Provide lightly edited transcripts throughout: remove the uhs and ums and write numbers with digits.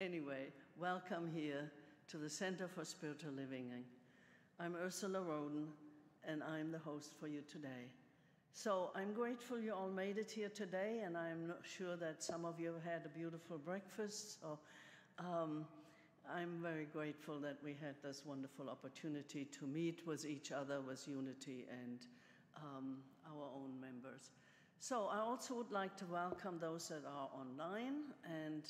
Anyway, welcome here to the Center for Spiritual Living. I'm Ursula Roden, and I'm the host for you today. So I'm grateful you all made it here today, and I'm not sure that some of you have had a beautiful breakfast. So I'm very grateful that we had this wonderful opportunity to meet with each other with unity and our own members. So I also would like to welcome those that are online and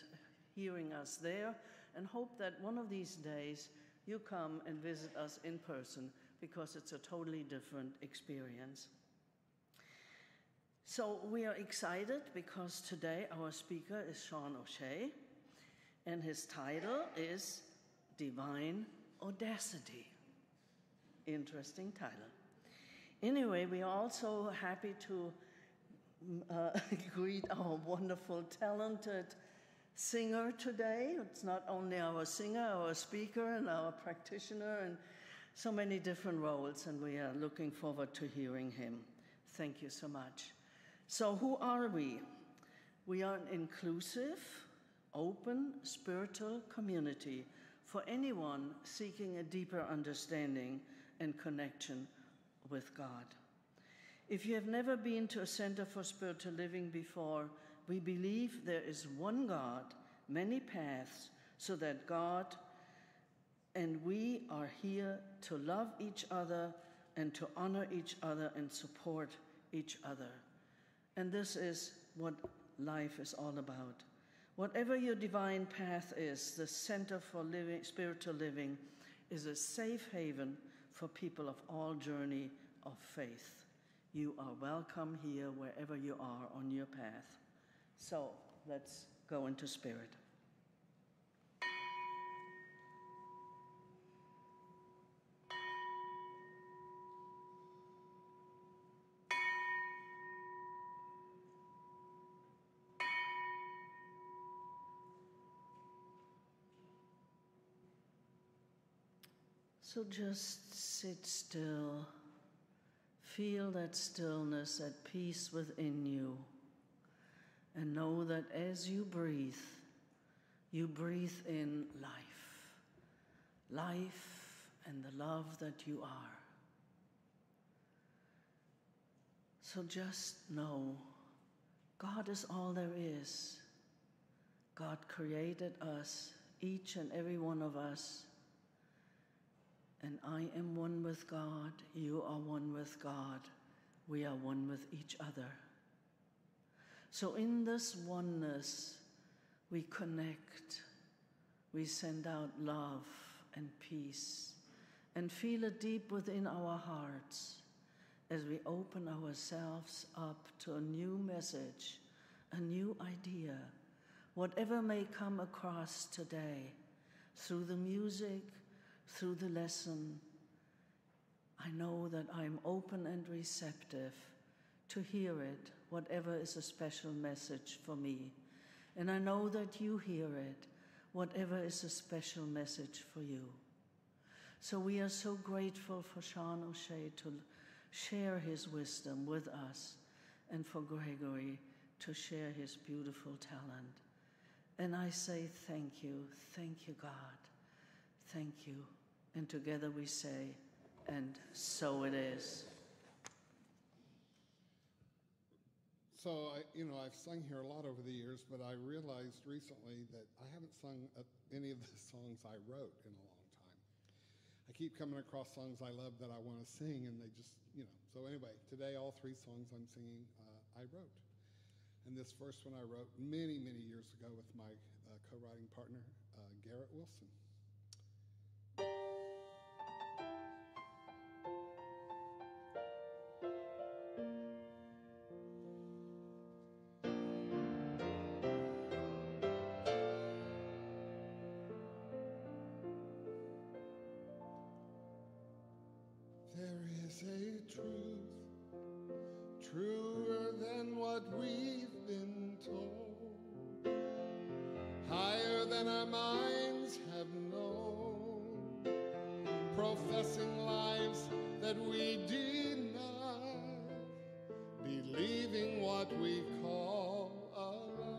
hearing us there, and hope that one of these days you come and visit us in person, because it's a totally different experience. So we are excited because today our speaker is Sean O'Shea, and his title is Divine Audacity. Interesting title. Anyway, we are also happy to greet our wonderful, talented singer today. It's not only our singer, our speaker, and our practitioner, and so many different roles, and we are looking forward to hearing him. Thank you so much. So who are we? We are an inclusive, open, spiritual community for anyone seeking a deeper understanding and connection with God. If you have never been to a Center for Spiritual Living before, we believe there is one God, many paths, so that God and we are here to love each other and to honor each other and support each other. And this is what life is all about. Whatever your divine path is, the Center for Spiritual Living is a safe haven for people of all journey of faith. You are welcome here wherever you are on your path. So let's go into spirit. So just sit still. Feel that stillness, that peace within you. And know that as you breathe in life. Life and the love that you are. So just know, God is all there is. God created us, each and every one of us. And I am one with God, you are one with God, we are one with each other. So in this oneness, we connect, we send out love and peace, and feel it deep within our hearts as we open ourselves up to a new message, a new idea, whatever may come across today, through the music, through the lesson. I know that I'm open and receptive to hear it, whatever is a special message for me. And I know that you hear it, whatever is a special message for you. So we are so grateful for Sean O'Shea to share his wisdom with us, and for Gregory to share his beautiful talent. And I say thank you, God, thank you. And together we say, and so it is. So, I've sung here a lot over the years, but I realized recently that I haven't sung any of the songs I wrote in a long time. I keep coming across songs I love that I want to sing, and they just, So anyway, today all three songs I'm singing, I wrote. And this first one I wrote many, many years ago with my co-writing partner, Garrett Wilson. There is a truth, truer than what we've been told, higher than our minds have known, professing lives that we deny, believing what we call a lie.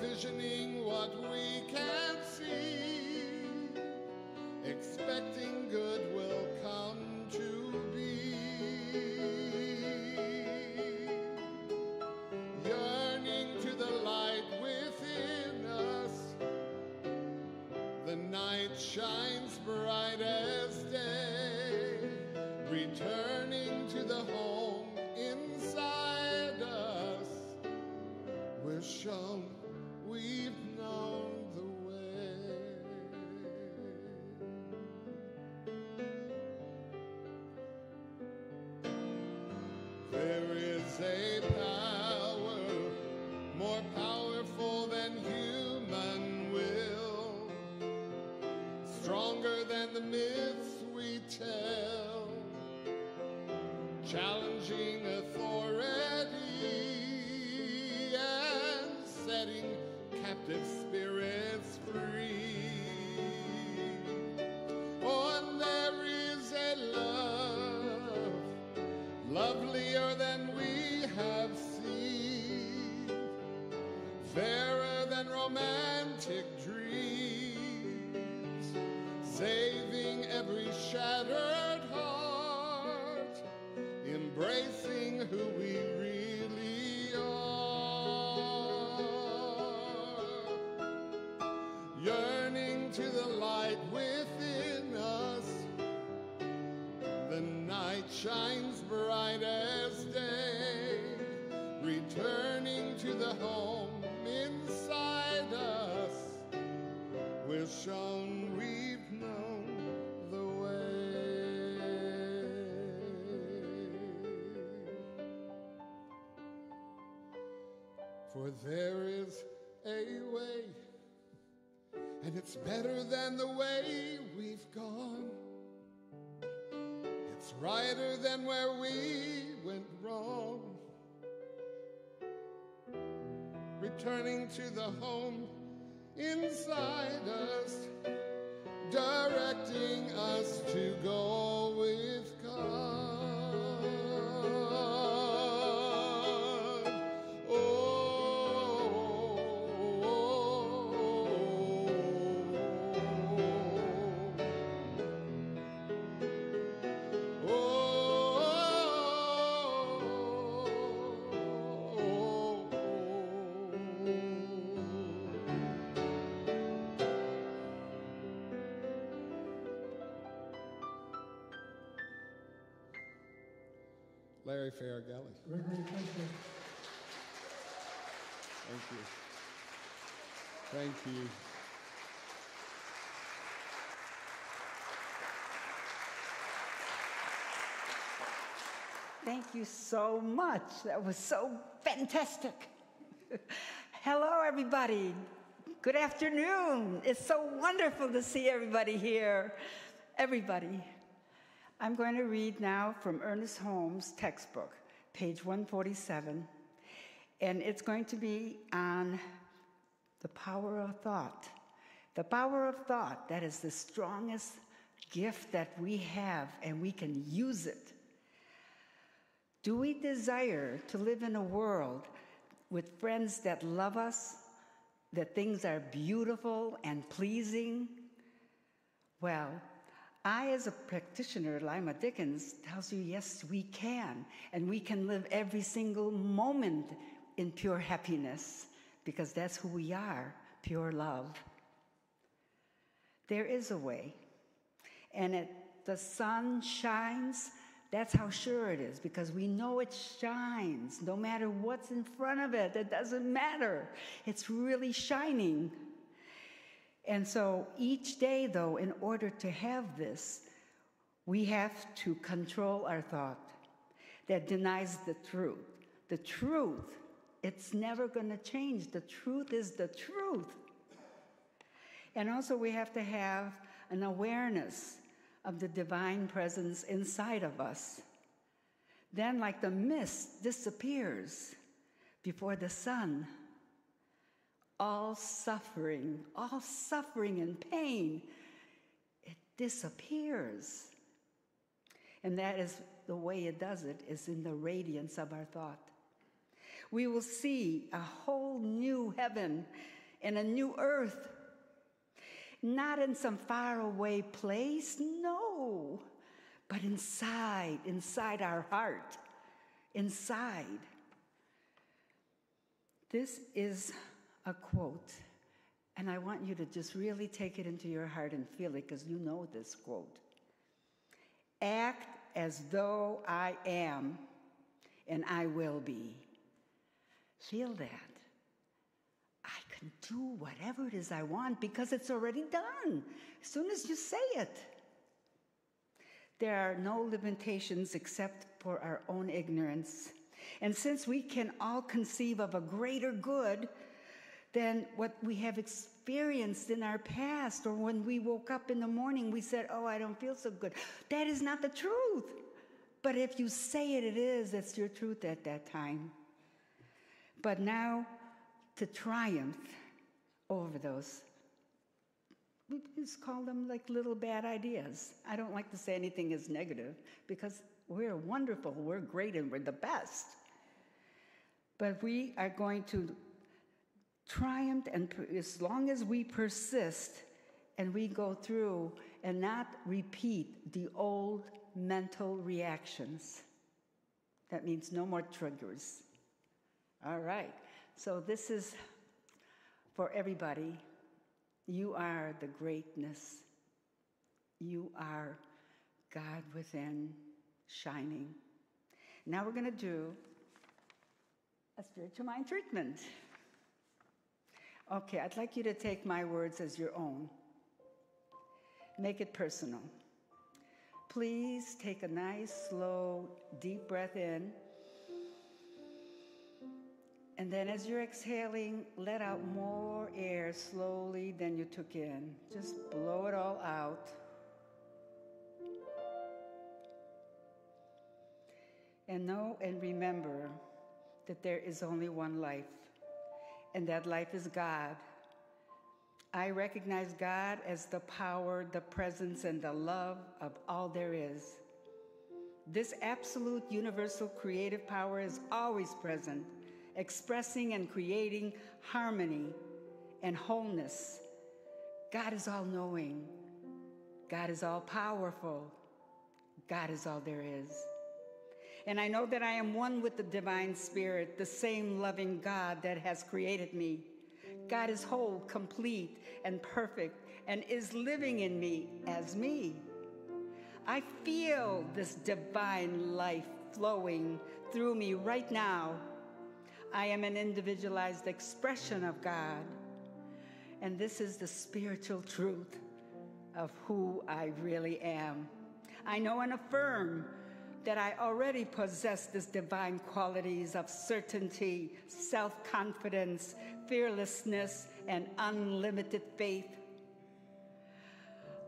envisioning what we can't see, expecting good will come to be, yearning to the light within us. The night shines bright as day, returning to the home inside us. We're shown we've known the way. There is a power more powerful than human will, stronger than the myths we tell, challenging authority and setting captive spirits free. Oh, and there is a love lovelier than we have seen, fairer than romantic dreams, saving every shattered heart, embracing who we really are, yearning to the light within us. The night shines bright as day, returning to the home inside us. We're shown we've known the way. For there is a way, and it's better than the way we've gone. It's righter than where we went wrong, returning to the home inside us, directing us to go with God. Larry Farragelli. Gregory, thank you. Thank you. Thank you. Thank you so much. That was so fantastic. Hello, everybody. Good afternoon. It's so wonderful to see everybody here. Everybody. I'm going to read now from Ernest Holmes' textbook, page 147, and it's going to be on the power of thought. The power of thought, that is the strongest gift that we have, and we can use it. Do we desire to live in a world with friends that love us, that things are beautiful and pleasing? Well, I, as a practitioner, Lima Dickens, tells you, yes, we can. And we can live every single moment in pure happiness, because that's who we are, pure love. There is a way. And the sun shines, that's how sure it is, because we know it shines. No matter what's in front of it, it doesn't matter. It's really shining. And so each day, though, in order to have this, we have to control our thought that denies the truth. The truth, it's never going to change. The truth is the truth. And also we have to have an awareness of the divine presence inside of us. Then, like the mist disappears before the sun, all suffering and pain, it disappears. And that is the way it does it, is in the radiance of our thought. We will see a whole new heaven and a new earth. Not in some faraway place, no, but inside our heart, inside. This is a quote, and I want you to just really take it into your heart and feel it, because you know this quote. Act as though I am, and I will be. Feel that. I can do whatever it is I want because it's already done as soon as you say it. There are no limitations except for our own ignorance. And since we can all conceive of a greater good than what we have experienced in our past, or when we woke up in the morning, we said, oh, I don't feel so good. That is not the truth. But if you say it, it is. It's your truth at that time. But now, to triumph over those, we just call them like little bad ideas. I don't like to say anything is negative because we're wonderful, we're great, and we're the best. But we are going to triumph, and as long as we persist and we go through and not repeat the old mental reactions. That means no more triggers. All right, so this is for everybody. You are the greatness. You are God within, shining. Now we're going to do a spiritual mind treatment. Okay, I'd like you to take my words as your own. Make it personal. Please take a nice, slow, deep breath in. And then as you're exhaling, let out more air slowly than you took in. Just blow it all out. And know and remember that there is only one life, and that life is God. I recognize God as the power, the presence, and the love of all there is. This absolute universal creative power is always present, expressing and creating harmony and wholeness. God is all-knowing. God is all-powerful. God is all there is. And I know that I am one with the divine spirit, the same loving God that has created me. God is whole, complete, and perfect, and is living in me as me. I feel this divine life flowing through me right now. I am an individualized expression of God, and this is the spiritual truth of who I really am. I know and affirm that I already possess these divine qualities of certainty, self-confidence, fearlessness, and unlimited faith.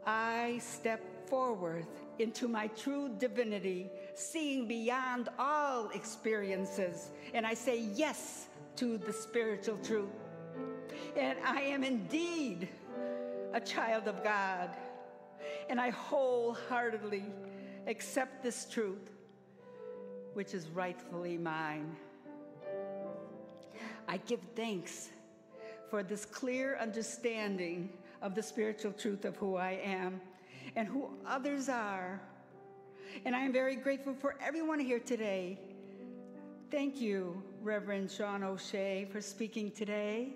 I step forward into my true divinity, seeing beyond all experiences, and I say yes to the spiritual truth. And I am indeed a child of God, and I wholeheartedly accept this truth, which is rightfully mine. I give thanks for this clear understanding of the spiritual truth of who I am and who others are. And I am very grateful for everyone here today. Thank you, Reverend Sean O'Shea, for speaking today.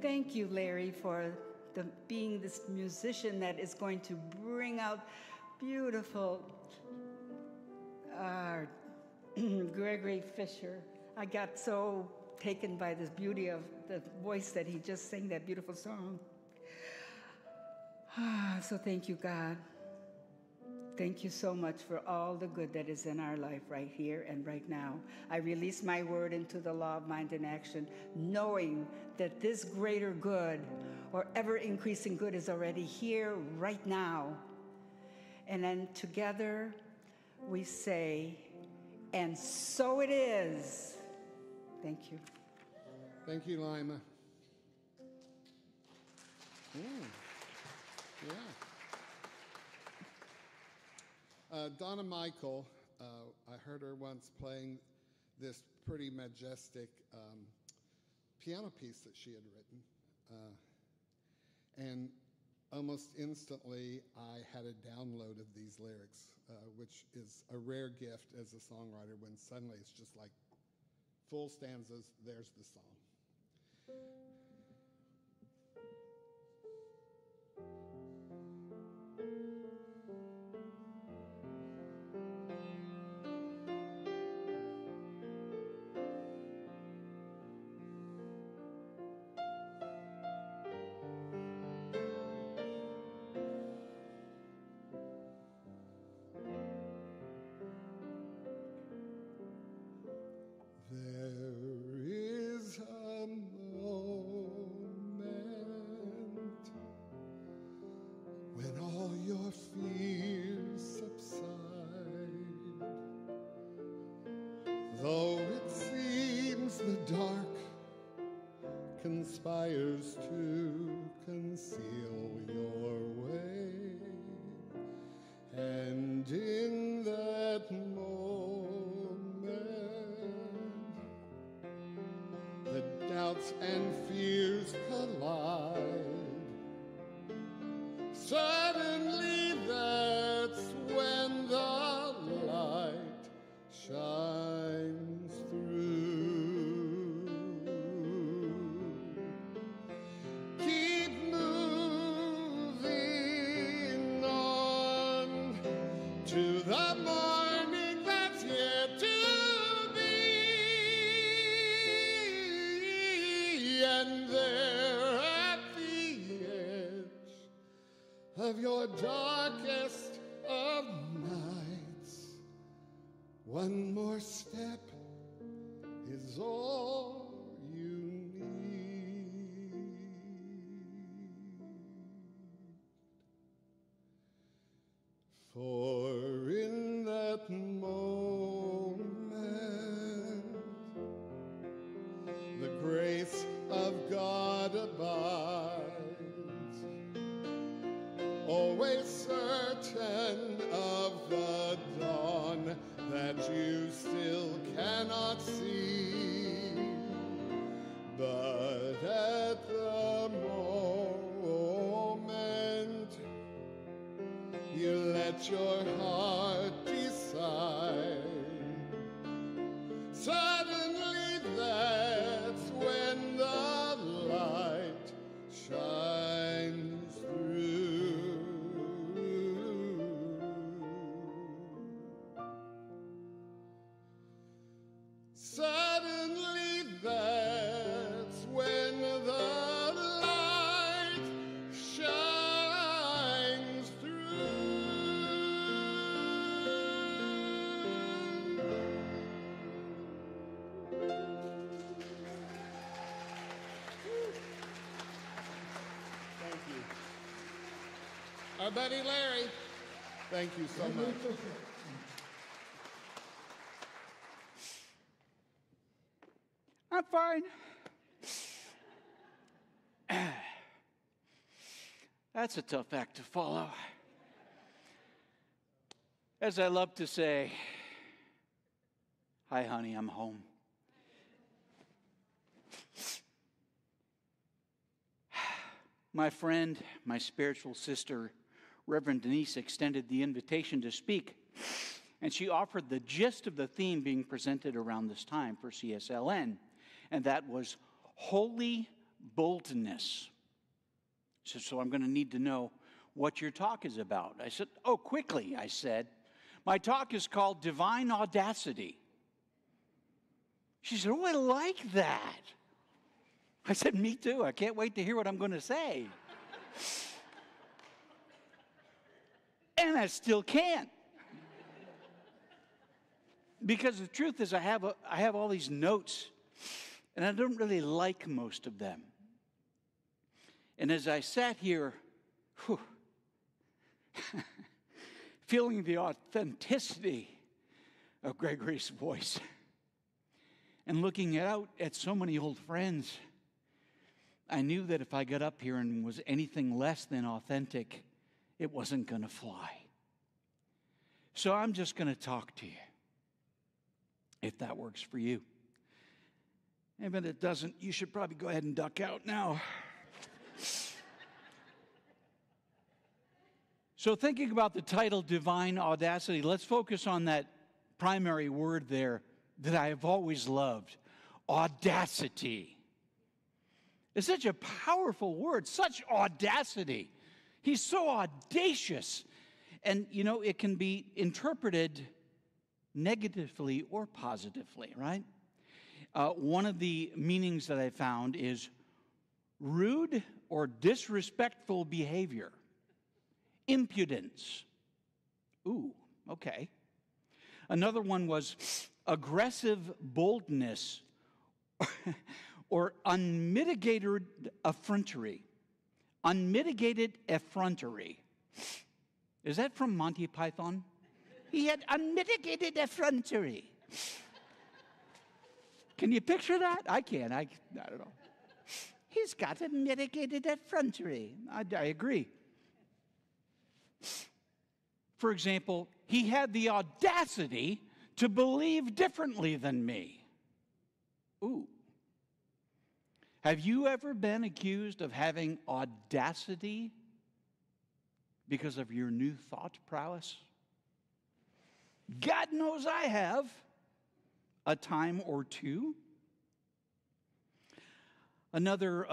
Thank you, Larry, for being this musician that is going to bring out beautiful Gregory Fisher. I got so taken by this beauty of the voice that he just sang that beautiful song. So thank you, God. Thank you so much for all the good that is in our life right here and right now. I release my word into the law of mind and action, knowing that this greater good or ever-increasing good is already here right now. And then together we say, and so it is. Thank you. Thank you, Lima. Yeah. Donna Michael, I heard her once playing this pretty majestic piano piece that she had written. And almost instantly, I had a download of these lyrics, which is a rare gift as a songwriter when suddenly it's just like full stanzas, there's the song. Though it seems the dark conspires to conceal your way, and in that moment the doubts and fears collide. Suddenly that's when the light shines through. Keep moving on to the morning that's yet to be, and there at the edge of your darkest of nights, one more step is all you need. For in that moment, the grace of God abides, always certain of the dawn that you still cannot see. But at the moment you let your heart decide, suddenly that's when the light shines through. Suddenly that's when the light shines through. Thank you. Our buddy Larry, thank you so much. I'm fine. That's a tough act to follow. As I love to say, hi, honey, I'm home. My friend, my spiritual sister, Reverend Denise, extended the invitation to speak, and she offered the gist of the theme being presented around this time for CSLN, and that was holy boldness. So I'm going to need to know what your talk is about. I said, oh, quickly, I said, my talk is called Divine Audacity. She said, oh, I like that. I said, me too. I can't wait to hear what I'm going to say. And I still can't. Because the truth is I have all these notes, and I don't really like most of them. And as I sat here, feeling the authenticity of Gregory's voice, and looking out at so many old friends, I knew that if I got up here and was anything less than authentic, it wasn't going to fly. So I'm just going to talk to you, if that works for you. And if it doesn't, you should probably go ahead and duck out now. So thinking about the title, Divine Audacity, let's focus on that primary word there that I have always loved, audacity. It's such a powerful word, such audacity. He's so audacious. And, you know, it can be interpreted negatively or positively, right? One of the meanings that I found is rude or disrespectful behavior, impudence. Ooh, okay. Another one was aggressive boldness or unmitigated effrontery. Unmitigated effrontery. Is that from Monty Python? He had unmitigated effrontery. Can you picture that? I can't. I don't know. He's got unmitigated effrontery. I agree. For example, he had the audacity to believe differently than me. Ooh. Have you ever been accused of having audacity because of your new thought prowess? God knows I have a time or two. Another,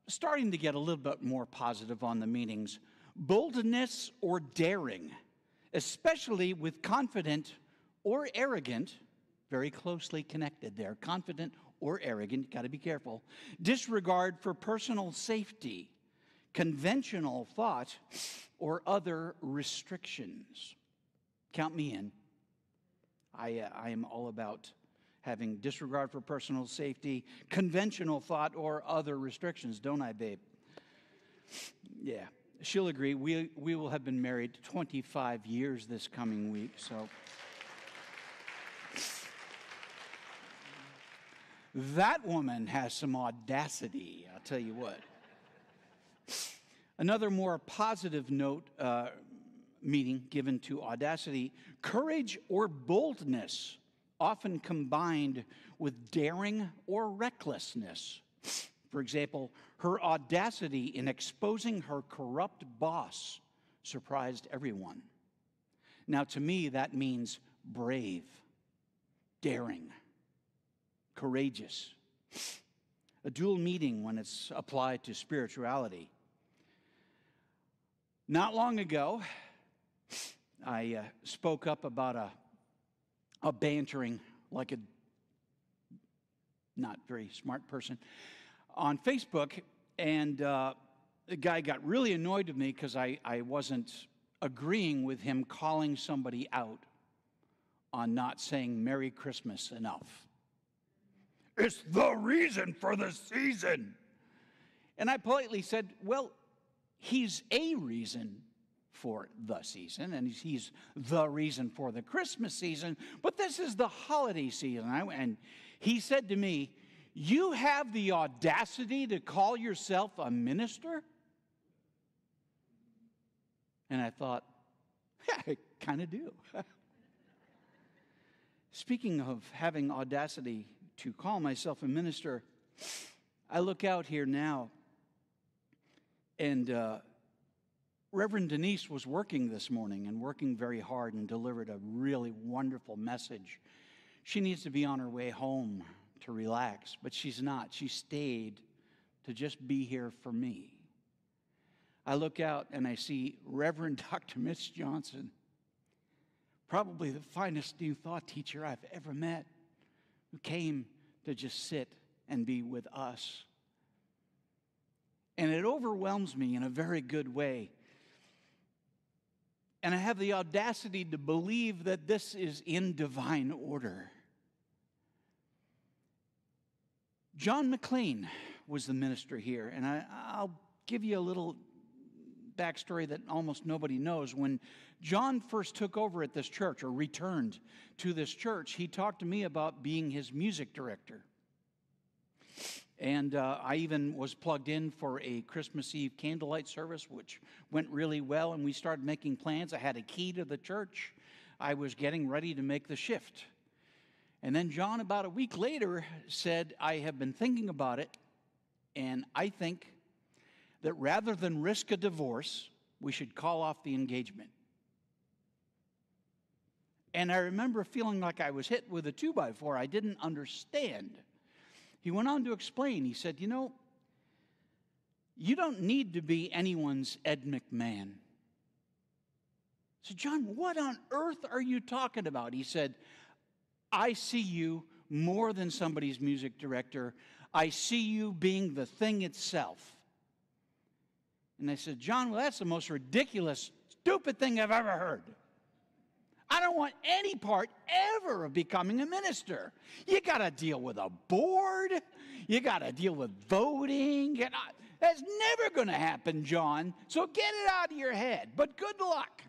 starting to get a little bit more positive on the meanings, boldness or daring, especially with confident or arrogant, very closely connected there, confident or arrogant, got to be careful, disregard for personal safety, conventional thought, or other restrictions. Count me in. I am all about having disregard for personal safety, conventional thought, or other restrictions, don't I, babe? Yeah, she'll agree. We will have been married 25 years this coming week, so. That woman has some audacity, I'll tell you what. Another more positive note, meaning given to audacity, courage or boldness, often combined with daring or recklessness. For example, her audacity in exposing her corrupt boss surprised everyone. Now, to me, that means brave, daring, courageous. A dual meaning when it's applied to spirituality. Not long ago, I spoke up about a bantering, like a not very smart person, on Facebook, and the guy got really annoyed with me because I wasn't agreeing with him calling somebody out on not saying Merry Christmas enough. It's the reason for the season. And I politely said, well, he's a reason for the season, and he's the reason for the Christmas season, but this is the holiday season. And he said to me, you have the audacity to call yourself a minister? And I thought, yeah, I kind of do. Speaking of having audacity to call myself a minister, I look out here now, and Reverend Denise was working this morning and working very hard and delivered a really wonderful message. She needs to be on her way home to relax, but she's not. She stayed to just be here for me. I look out and I see Reverend Dr. Mitch Johnson, probably the finest New Thought teacher I've ever met, who came to just sit and be with us. And it overwhelms me in a very good way. And I have the audacity to believe that this is in divine order. John McLean was the minister here, and I'll give you a little backstory that almost nobody knows. When John first took over at this church, or returned to this church, he talked to me about being his music director. And I even was plugged in for a Christmas Eve candlelight service, which went really well, and we started making plans. I had a key to the church. I was getting ready to make the shift. And then John, about a week later, said, I have been thinking about it, and I think that rather than risk a divorce, we should call off the engagement. And I remember feeling like I was hit with a 2x4. I didn't understand. He went on to explain. He said, you know, you don't need to be anyone's Ed McMahon. I said, John, what on earth are you talking about? He said, I see you more than somebody's music director. I see you being the thing itself. And I said, John, well, that's the most ridiculous, stupid thing I've ever heard. I don't want any part ever of becoming a minister. You got to deal with a board. You got to deal with voting. That's never going to happen, John. So get it out of your head. But good luck.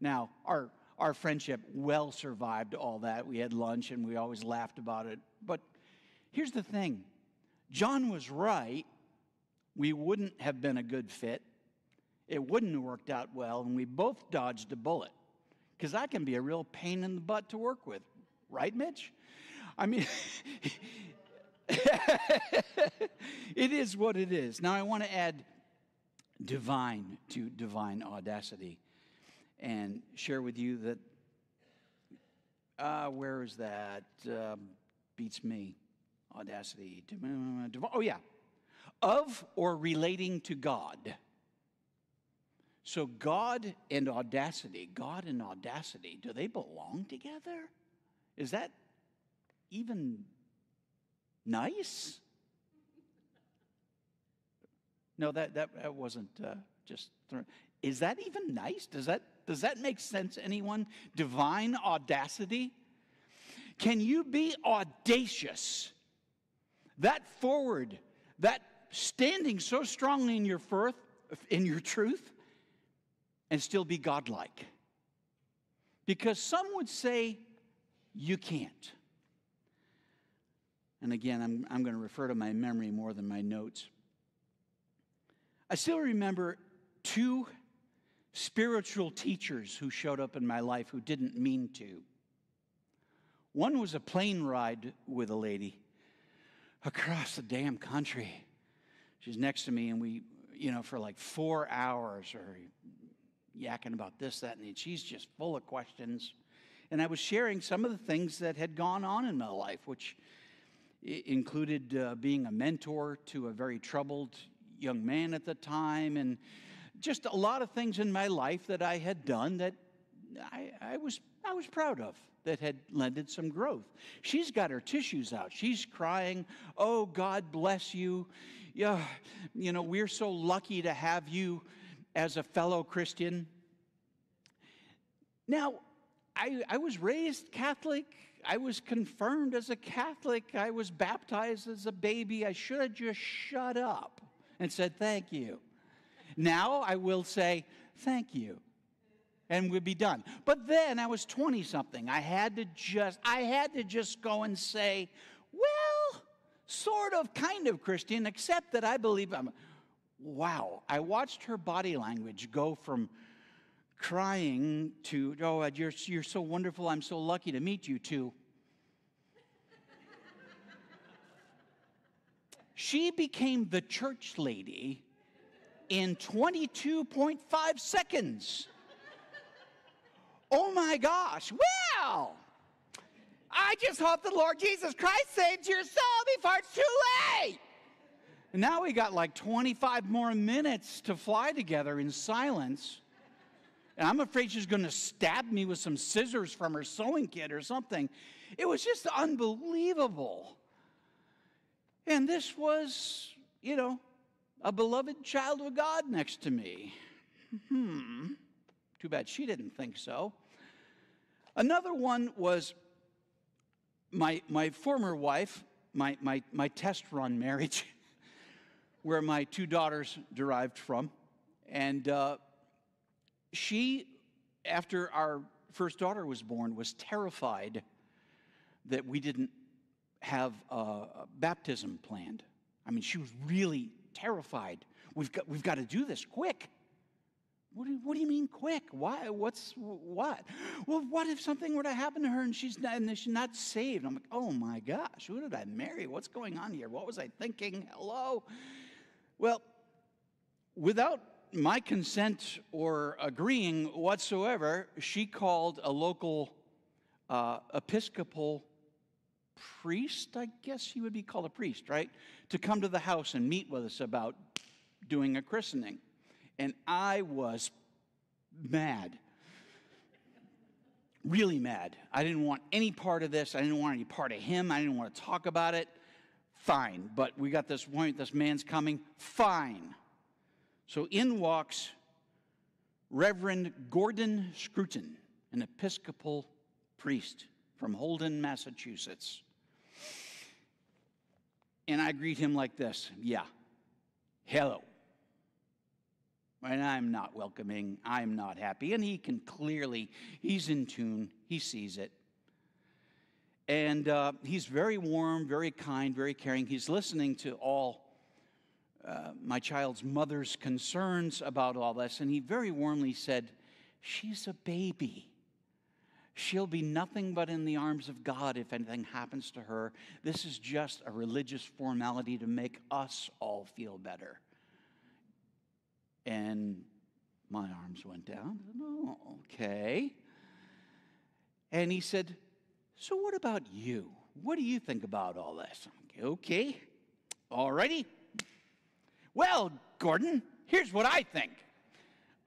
Now, our friendship well survived all that. We had lunch and we always laughed about it. But here's the thing. John was right. We wouldn't have been a good fit. It wouldn't have worked out well, and we both dodged a bullet. Because I can be a real pain in the butt to work with. Right, Mitch? I mean, it is what it is. Now, I want to add divine to divine audacity and share with you that, where is that? Beats me. Audacity. Oh, yeah. Of or relating to God. So God and audacity, do they belong together? Is that even nice? No, that wasn't just. Is that even nice? Does that make sense, anyone? Divine audacity? Can you be audacious? That forward, that standing so strongly in your truth, and still be godlike? Because some would say you can't. And again, I'm going to refer to my memory more than my notes. I still remember 2 spiritual teachers who showed up in my life who didn't mean to. One was a plane ride with a lady across the damn country. She's next to me, and we, for like 4 hours are yakking about this, that, and she's just full of questions. And I was sharing some of the things that had gone on in my life, which included being a mentor to a very troubled young man at the time, and just a lot of things in my life that I had done that I was proud of, that had lended some growth. She's got her tissues out. She's crying, "Oh, God bless you. Yeah, we're so lucky to have you as a fellow Christian." Now, I was raised Catholic. I was confirmed as a Catholic. I was baptized as a baby. I should have just shut up and said thank you. Now I will say thank you, and we'll be done. But then I was 20-something. I had to just go and say, well, sort of, kind of Christian, except that I believe I'm. Wow. I watched her body language go from crying to, "Oh, you're so wonderful, I'm so lucky to meet you," to she became the church lady in 22.5 seconds. Oh my gosh. Well, I just hope the Lord Jesus Christ saves your soul before it's too late. And now we got like 25 more minutes to fly together in silence. And I'm afraid she's going to stab me with some scissors from her sewing kit or something. It was just unbelievable. And this was, a beloved child of God next to me. Too bad she didn't think so. Another one was my former wife, my test run marriage, where my 2 daughters derived from. And she, after our first daughter was born, was terrified that we didn't have a baptism planned. I mean, she was really terrified. We've got to do this quick What do you mean quick? Why? What? Well, what if something were to happen to her and she's not saved? I'm like, oh my gosh, who did I marry? What's going on here? What was I thinking? Hello? Well, without my consent or agreeing whatsoever, she called a local Episcopal priest, I guess he would be called a priest, right? To come to the house and meet with us about doing a christening. And I was mad. Really mad. I didn't want any part of this. I didn't want any part of him. I didn't want to talk about it. Fine. But we got this point, this man's coming. Fine. So in walks Reverend Gordon Scruton, an Episcopal priest from Holden, Massachusetts. And I greet him like this. Yeah. Hello. And I'm not welcoming. I'm not happy. And he can clearly, he's in tune. He sees it. And he's very warm, very kind, very caring. He's listening to all my child's mother's concerns about all this. And he very warmly said, she's a baby. She'll be nothing but in the arms of God if anything happens to her. This is just a religious formality to make us all feel better. And my arms went down. Oh, okay. And he said, so what about you? What do you think about all this? I'm like, okay. All righty. Well, Gordon, here's what I think.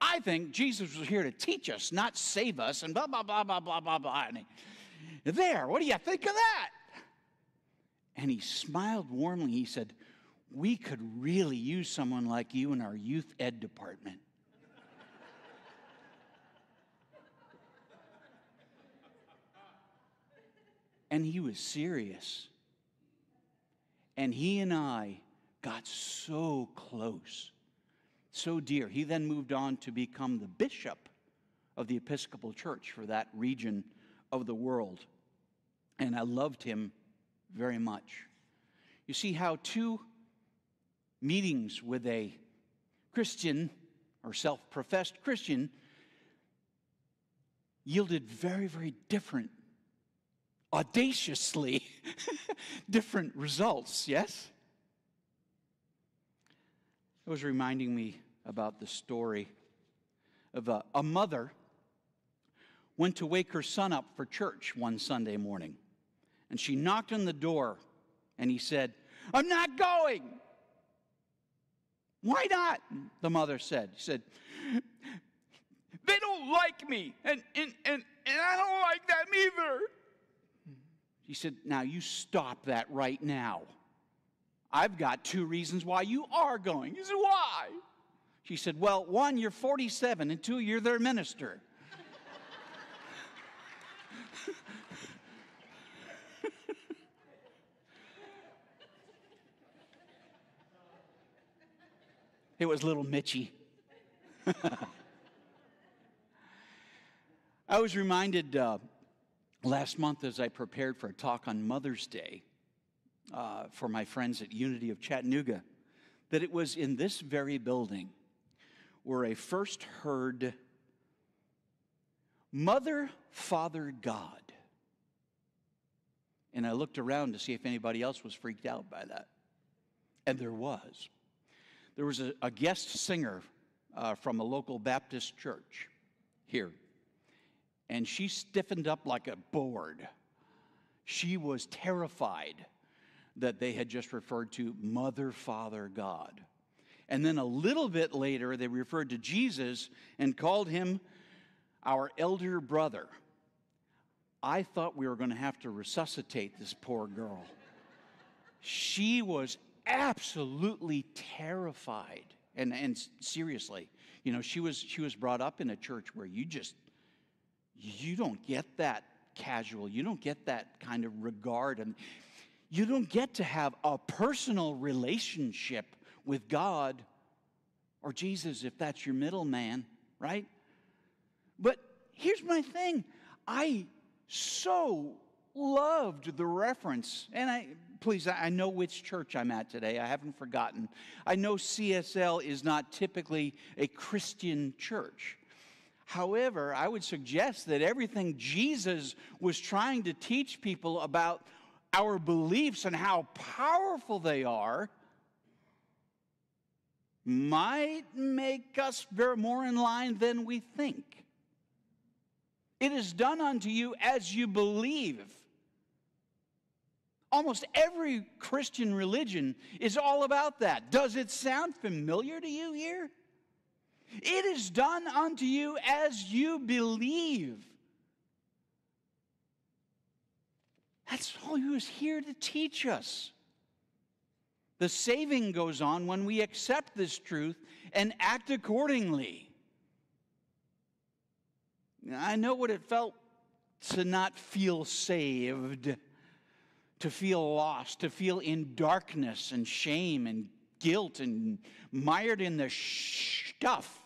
I think Jesus was here to teach us, not save us, and blah, blah, blah, blah, blah, blah, blah. And there, what do you think of that? And he smiled warmly. He said, we could really use someone like you in our youth ed department. And he was serious. And he and I got so close, so dear. He then moved on to become the bishop of the Episcopal Church for that region of the world. And I loved him very much. You see how two meetings with a Christian or self-professed Christian yielded very, very different, audaciously different results, yes? It was reminding me about the story of a mother went to wake her son up for church one Sunday morning. And she knocked on the door, and he said, I'm not going. Why not? The mother said. She said, they don't like me, and I don't like them either. He said, now you stop that right now. I've got 2 reasons why you are going. He said, why? She said, well, 1, you're 47, and 2, you're their minister. It was little Mitchie. I was reminded last month as I prepared for a talk on Mother's Day for my friends at Unity of Chattanooga that it was in this very building where I first heard Mother, Father, God. And I looked around to see if anybody else was freaked out by that. And there was. There was a guest singer from a local Baptist church here. And she stiffened up like a board. She was terrified that they had just referred to Mother, Father, God. And then a little bit later, they referred to Jesus and called him our elder brother. I thought we were going to have to resuscitate this poor girl. She was absolutely terrified. And seriously, you know, she was brought up in a church where you don't get that casual. You don't get that kind of regard. And you don't get to have a personal relationship with God or Jesus if that's your middleman, right? But here's my thing. I so loved the reference, and please, I know which church I'm at today. I haven't forgotten. I know CSL is not typically a Christian church. However, I would suggest that everything Jesus was trying to teach people about our beliefs and how powerful they are might make us more in line than we think. It is done unto you as you believe. Almost every Christian religion is all about that. Does it sound familiar to you here? It is done unto you as you believe. That's all he was here to teach us. The saving goes on when we accept this truth and act accordingly. I know what it felt to not feel saved, to feel lost, to feel in darkness and shame and guilt and mired in the stuff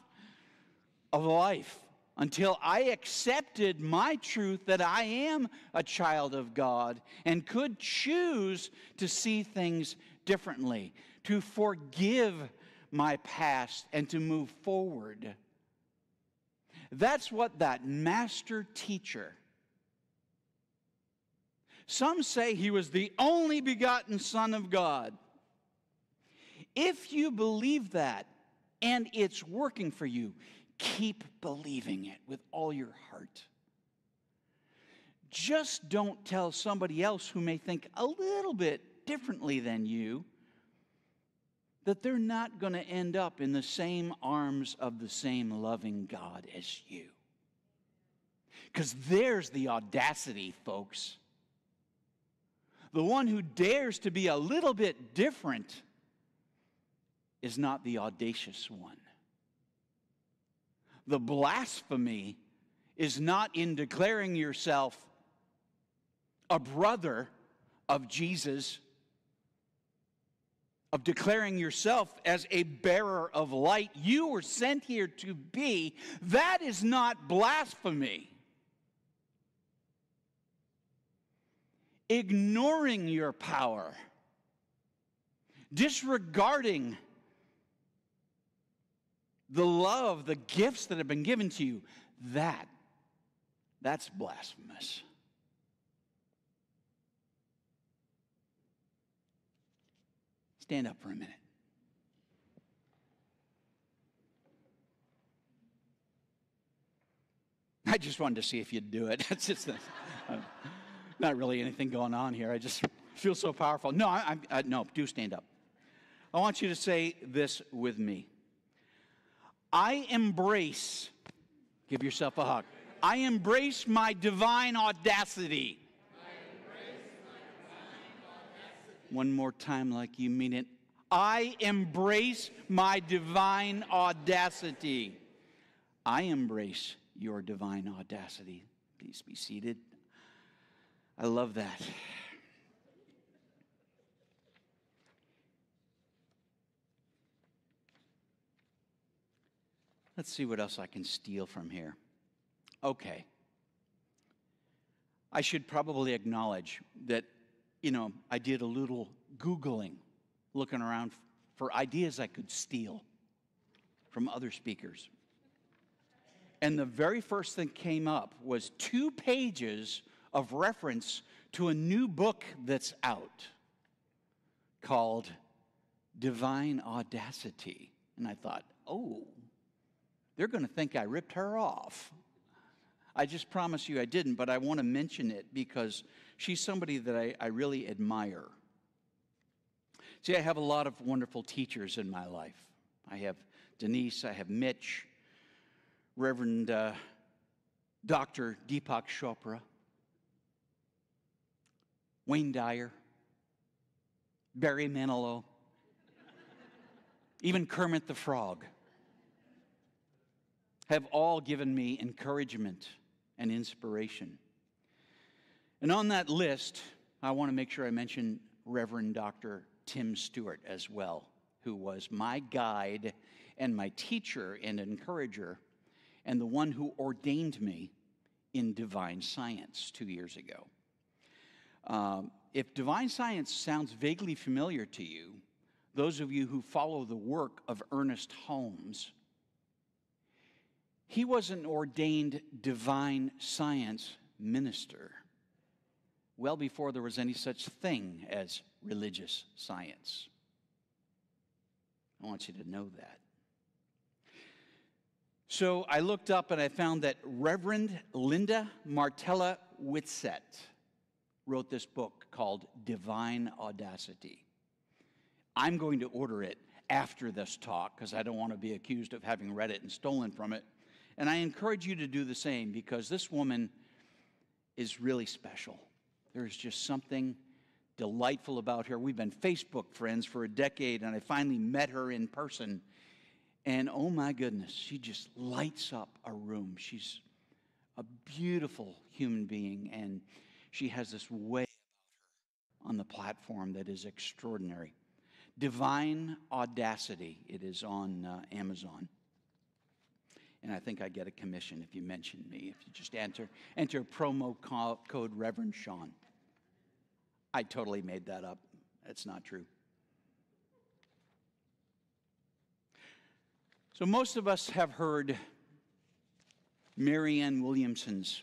of life, until I accepted my truth that I am a child of God and could choose to see things differently, to forgive my past and to move forward. That's what that master teacher. Some say he was the only begotten Son of God. If you believe that and it's working for you, keep believing it with all your heart. Just don't tell somebody else who may think a little bit differently than you that they're not going to end up in the same arms of the same loving God as you. Because there's the audacity, folks. The one who dares to be a little bit different is not the audacious one. The blasphemy is not in declaring yourself a brother of Jesus, of declaring yourself as a bearer of light. You were sent here to be. That is not blasphemy. Ignoring your power, disregarding the love, the gifts that have been given to you, that's blasphemous. Stand up for a minute. I just wanted to see if you'd do it. It's just not really anything going on here. I just feel so powerful. No, no, do stand up. I want you to say this with me. I embrace, give yourself a hug. I embrace my divine audacity. One more time like you mean it. I embrace my divine audacity. I embrace your divine audacity. Please be seated. I love that. Let's see what else I can steal from here. Okay. I should probably acknowledge that, I did a little Googling, looking around for ideas I could steal from other speakers. And the very first thing came up was 2 pages of reference to a new book that's out called Divine Audacity. And I thought, oh, they're going to think I ripped her off. I just promise you I didn't, but I want to mention it because she's somebody that I really admire. See, I have a lot of wonderful teachers in my life. I have Denise, I have Mitch, Reverend Dr. Deepak Chopra, Wayne Dyer, Barry Manilow, even Kermit the Frog have all given me encouragement and inspiration. And on that list, I want to make sure I mention Reverend Dr. Tim Stewart as well, who was my guide and my teacher and encourager, and the one who ordained me in divine science 2 years ago. if divine science sounds vaguely familiar to you, those of you who follow the work of Ernest Holmes, he was an ordained divine science minister well before there was any such thing as religious science. I want you to know that. So I looked up and I found that Reverend Linda Martella Whitsett wrote this book called Divine Audacity. I'm going to order it after this talk because I don't want to be accused of having read it and stolen from it. And I encourage you to do the same because this woman is really special. There's just something delightful about her. We've been Facebook friends for a decade, and I finally met her in person. And oh my goodness, she just lights up a room. She's a beautiful human being, and she has this way about her on the platform that is extraordinary. Divine Audacity. It is on Amazon. And I think I get a commission if you mention me. If you just enter promo code Reverend Sean. I totally made that up. That's not true. So most of us have heard Marianne Williamson's.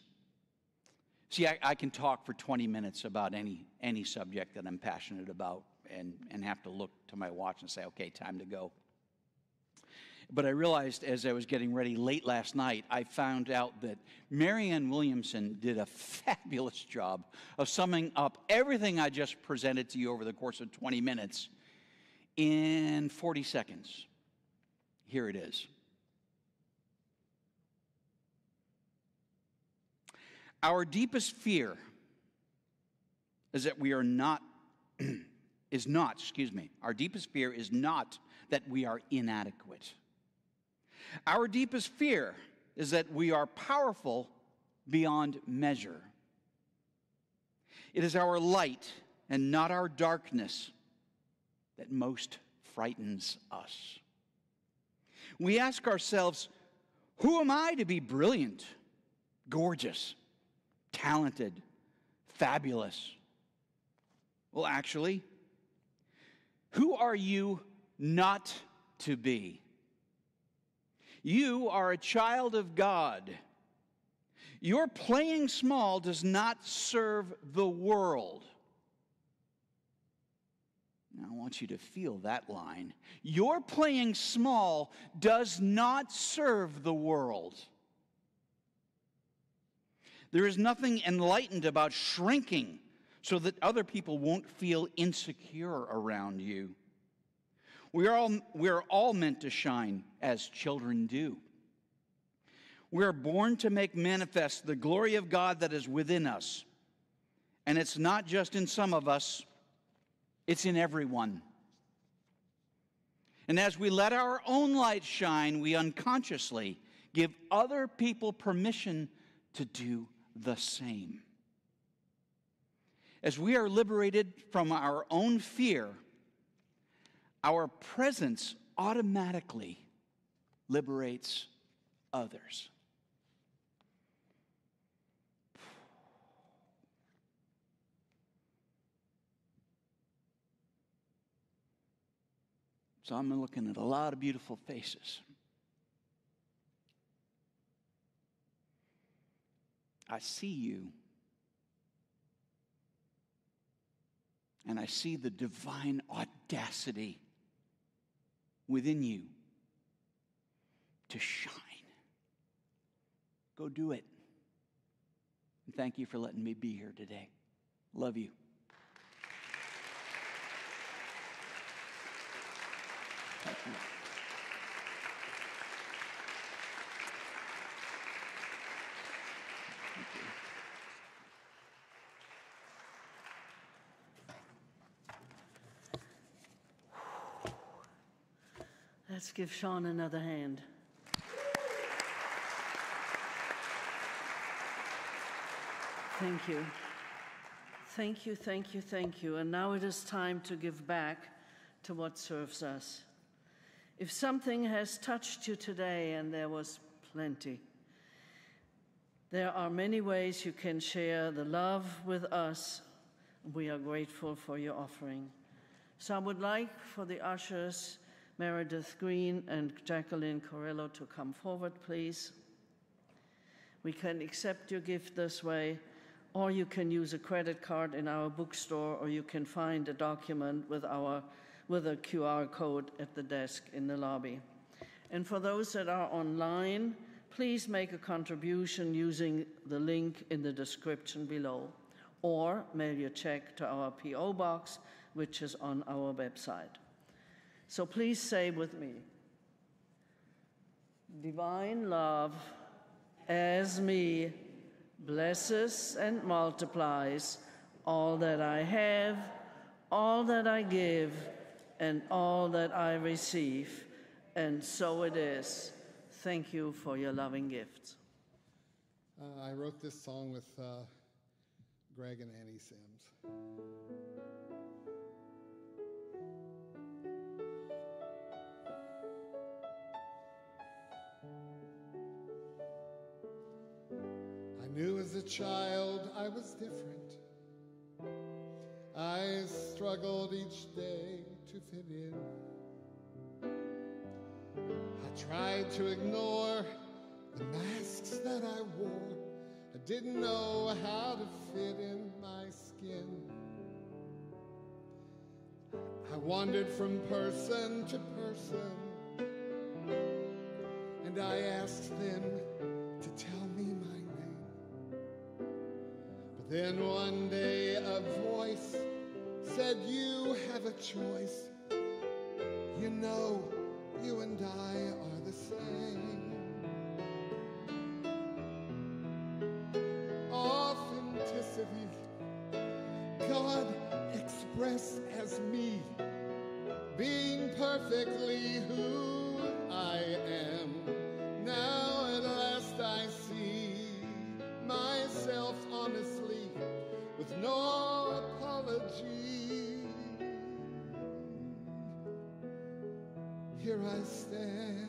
See, I can talk for 20 minutes about any subject that I'm passionate about and have to look to my watch and say, okay, time to go. But I realized as I was getting ready late last night, I found out that Marianne Williamson did a fabulous job of summing up everything I just presented to you over the course of 20 minutes in 40 seconds. Here it is. Our deepest fear is that we are not, our deepest fear is not that we are inadequate. Our deepest fear is that we are powerful beyond measure. It is our light and not our darkness that most frightens us. We ask ourselves, who am I to be brilliant, gorgeous, talented, fabulous? Well, actually, who are you not to be? You are a child of God. Your playing small does not serve the world. Now, I want you to feel that line. Your playing small does not serve the world. There is nothing enlightened about shrinking so that other people won't feel insecure around you. We are all meant to shine as children do. We are born to make manifest the glory of God that is within us. And it's not just in some of us, it's in everyone. And as we let our own light shine, we unconsciously give other people permission to do the same. As we are liberated from our own fear, our presence automatically liberates others. So I'm looking at a lot of beautiful faces. I see you. And I see the divine audacity within you to shine. Go do it. And thank you for letting me be here today. Love you. Thank you. Let's give Sean another hand. Thank you. Thank you, thank you, thank you. And now it is time to give back to what serves us. If something has touched you today, and there was plenty, there are many ways you can share the love with us We are grateful for your offering. So I would like for the ushers, Meredith Green and Jacqueline Corello, to come forward, please. We can accept your gift this way, or you can use a credit card in our bookstore, or you can find a document with a QR code at the desk in the lobby. And for those that are online, please make a contribution using the link in the description below, or mail your check to our P.O. box, which is on our website. So please say with me, divine love as me blesses and multiplies all that I have, all that I give, and all that I receive. And so it is. Thank you for your loving gifts. I wrote this song with Greg and Annie Sims. I knew as a child I was different. I struggled each day to fit in. I tried to ignore the masks that I wore. I didn't know how to fit in my skin. I wandered from person to person, and I asked them to tell me my name. But then one day a voice said, you have a choice. You know, you and I are the same. Authenticity, God expressed as me, being perfectly who I am. Now at last I see myself honestly, with no apology. Here I stand.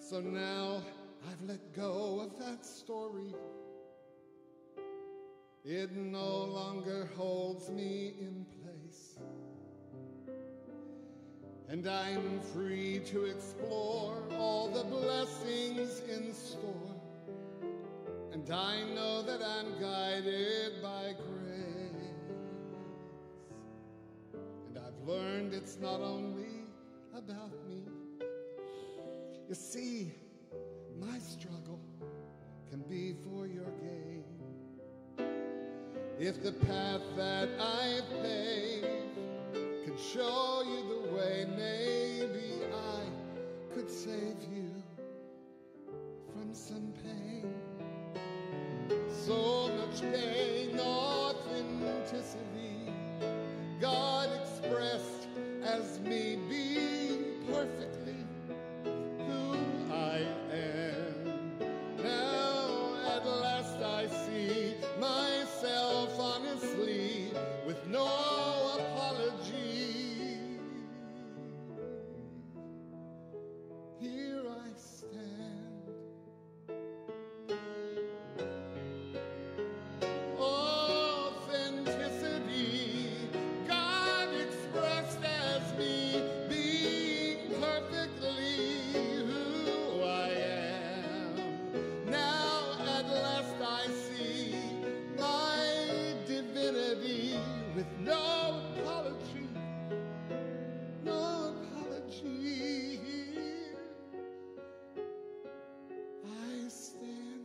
So now I've let go of that story. It no longer holds me in place. And I'm free to explore all the blessings in store. And I know that I'm guided by grace. And I've learned it's not only about me. You see, my struggle can be for your gain. If the path that I've paved can show you the way, maybe I could save you from some pain. So much pain, authenticity, God expressed as me being perfectly who I am. Now at last I see myself honestly, with no apology. Here I stand. Authenticity, God expressed as me, being perfectly who I am. Now at last I see my divinity, with no apology, no apology. I stand.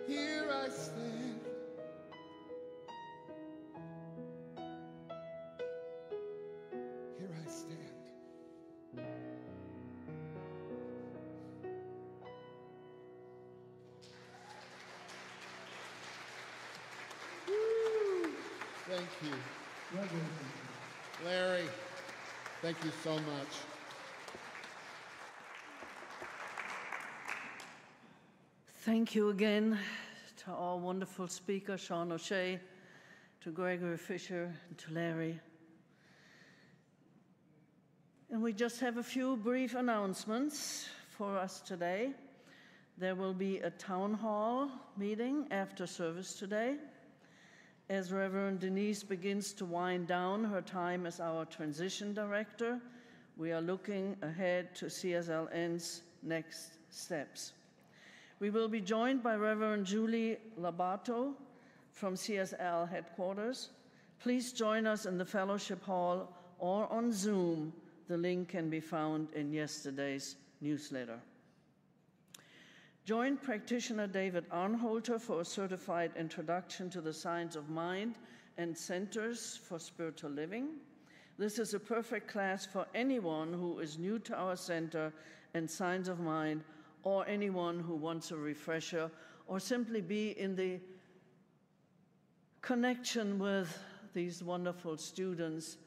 Here I stand. Here I stand. Woo. Thank you. Larry, thank you so much. Thank you again to our wonderful speaker, Sean O'Shea, to Gregory Fisher, and to Larry. And we just have a few brief announcements for us today. There will be a town hall meeting after service today. As Reverend Denise begins to wind down her time as our transition director, we are looking ahead to CSLN's next steps. We will be joined by Reverend Julie Labato from CSL headquarters. Please join us in the fellowship hall or on Zoom. The link can be found in yesterday's newsletter. Join practitioner David Arnholter for a certified introduction to the science of mind and centers for spiritual living. This is a perfect class for anyone who is new to our center and science of mind, or anyone who wants a refresher, or simply be in the connection with these wonderful students.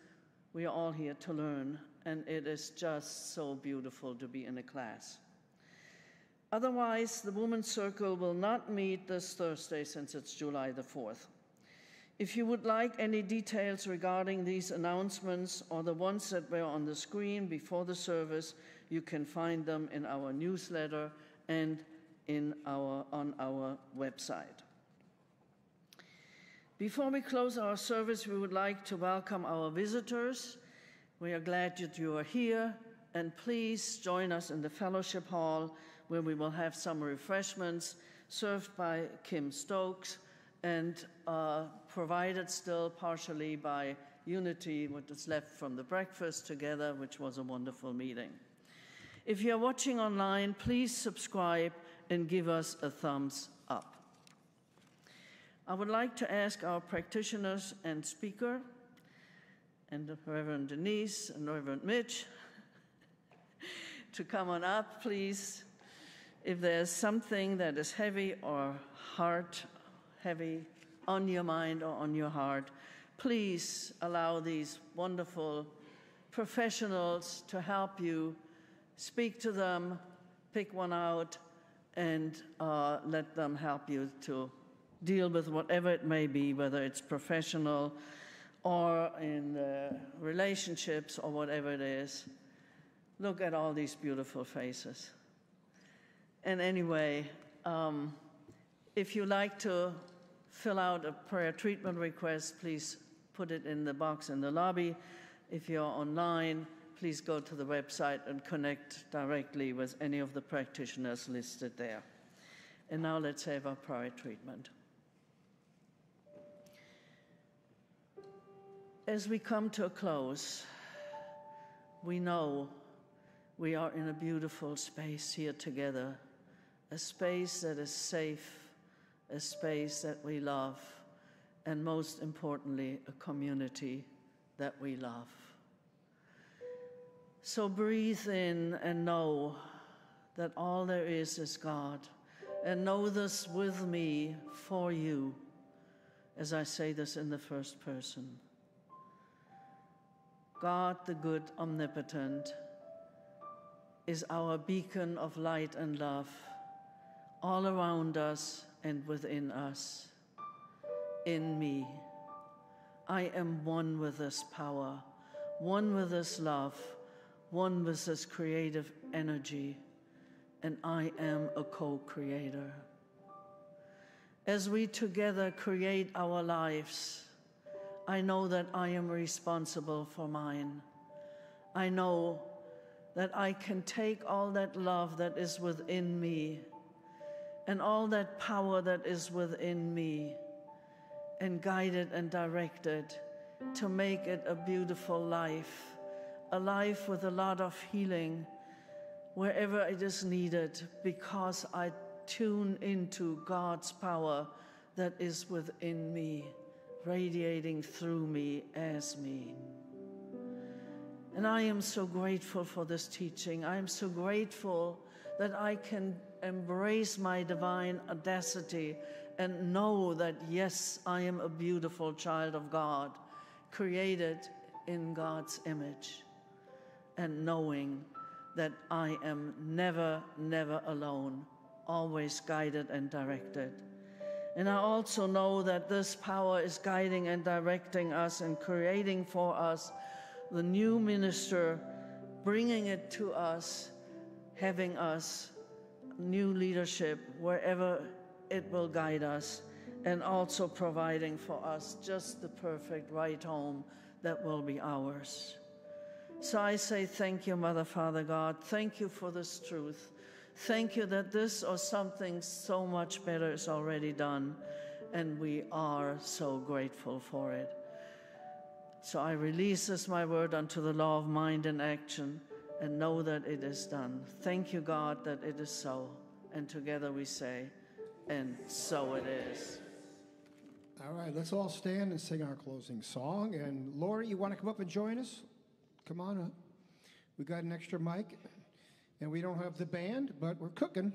We are all here to learn, and it is just so beautiful to be in a class. Otherwise, the Women's Circle will not meet this Thursday since it's July the 4th. If you would like any details regarding these announcements or the ones that were on the screen before the service, you can find them in our newsletter and on our website. Before we close our service, we would like to welcome our visitors. We are glad that you are here, and please join us in the fellowship hall, where we will have some refreshments served by Kim Stokes and provided still partially by Unity, what is left from the breakfast together, which was a wonderful meeting. If you're watching online, please subscribe and give us a thumbs up. I would like to ask our practitioners and speaker, and Reverend Denise and Reverend Mitch, to come on up, please. If there's something that is heavy or heavy on your mind or on your heart, please allow these wonderful professionals to help you. Speak to them, pick one out, and let them help you to deal with whatever it may be, whether it's professional or in relationships or whatever it is. Look at all these beautiful faces. And anyway, if you like to fill out a prayer treatment request, please put it in the box in the lobby. If you're online, please go to the website and connect directly with any of the practitioners listed there. And now let's have our prayer treatment. As we come to a close, we know we are in a beautiful space here together, a space that is safe, a space that we love, and most importantly, a community that we love. So breathe in and know that all there is God, and know this with me for you as I say this in the first person. God, the good omnipotent, is our beacon of light and love, all around us and within us. In me, I am one with this power, one with this love, one with this creative energy, and I am a co-creator. As we together create our lives, I know that I am responsible for mine. I know that I can take all that love that is within me and all that power that is within me and guide it and direct it to make it a beautiful life, a life with a lot of healing wherever it is needed, because I tune into God's power that is within me, radiating through me as me. And I am so grateful for this teaching. I am so grateful that I can embrace my divine audacity and know that, yes, I am a beautiful child of God, created in God's image, and knowing that I am never, never alone, always guided and directed. And I also know that this power is guiding and directing us and creating for us the new minister, bringing it to us, having us new leadership wherever it will guide us, and also providing for us just the perfect right home that will be ours. So I say thank you, Mother, Father, God. Thank you for this truth. Thank you that this or something so much better is already done, and we are so grateful for it. So I release this, my word, unto the law of mind and action, and know that it is done. Thank you, God, that it is so. And together we say, and so it is. All right, let's all stand and sing our closing song. And Lori, you want to come up and join us? Come on up. We got an extra mic, and we don't have the band, but we're cooking.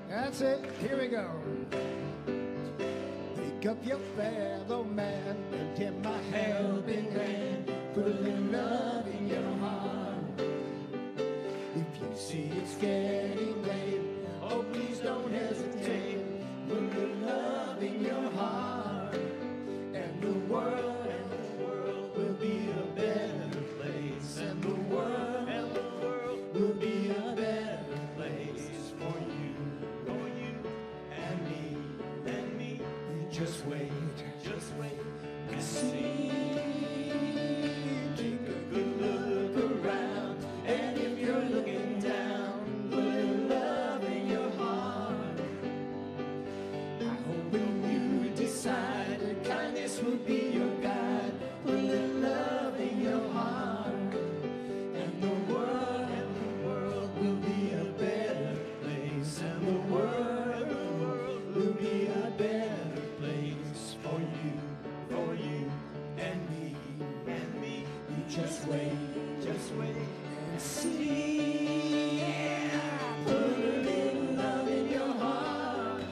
That's it. Here we go. Pick up your fellow man and give my helping hand. Put a little love in your heart. If you see it's getting late, oh, please don't hesitate. Put a little love in your heart, and the world will be a better place. And the world will be a better place for you and me. You just wait and see. Take a good look around, and if you're looking down, put a little love in your heart. I hope when you decide that kindness will be your guide, put a little love in your heart, and the world will be a better place, and the world will be a better place for you and me. You just wait and see. Yeah. Put a little love in your heart.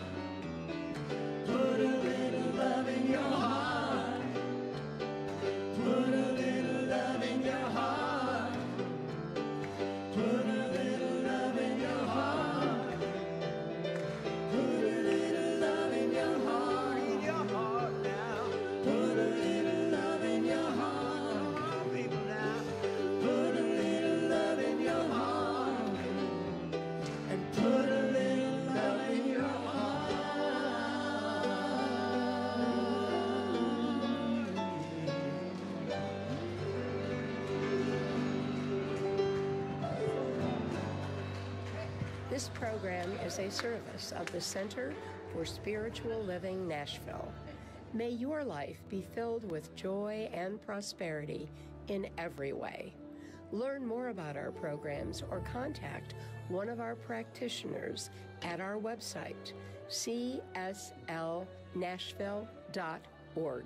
Put a little love in your heart. Put a little love in your heart. Put a little love in your heart. Put a little love in your heart. In your heart now. Put a little love in your heart. People now. Put a little love in your heart. And put a little love in your heart. This program is a service of the Center for Spiritual Living Nashville. May your life be filled with joy and prosperity in every way. Learn more about our programs or contact one of our practitioners at our website, cslnashville.org.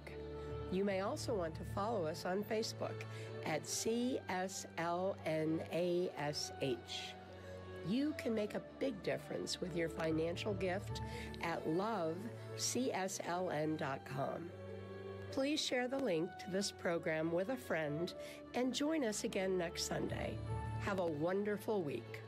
You may also want to follow us on Facebook at CSLNASH. You can make a big difference with your financial gift at lovecsln.com. Please share the link to this program with a friend and join us again next Sunday. Have a wonderful week.